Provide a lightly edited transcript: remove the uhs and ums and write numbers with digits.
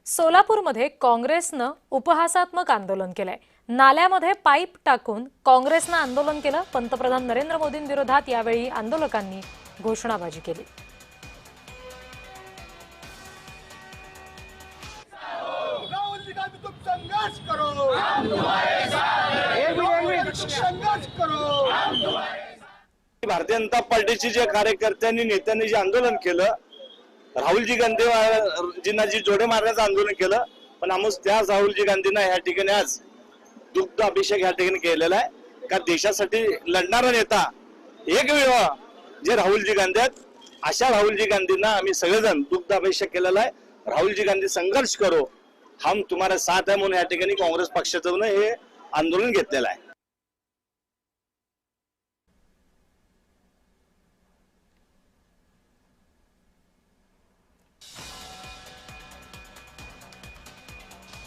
सोलापूरमध्ये काँग्रेसनं उपहासात्मक आंदोलन केलंय। नाल्यामध्ये पाईप टाकून काँग्रेसनं आंदोलन केलं। पंतप्रधान नरेंद्र मोदींविरोधात यावेळी आंदोलकांनी घोषणाबाजी केली। भारतीय जनता पार्टीचे जे कार्यकर्त्यांनी नेत्यांनी जे आंदोलन केलं, राहुलजी गांधीजींना जी जोडे मारण्याचं आंदोलन केलं, पण आम्ही त्याच राहुलजी गांधींना या ठिकाणी आज दुग्ध अभिषेक या ठिकाणी केलेला आहे। का देशासाठी लढणारा नेता एकमेव जे राहुलजी गांधी आहेत, अशा राहुलजी गांधींना आम्ही सगळेजण दुग्ध अभिषेक केलेला आहे। राहुलजी गांधी संघर्ष करो, हम तुम्हारे साथ है म्हणून या ठिकाणी काँग्रेस पक्षाचं हे आंदोलन घेतलेलं आहे।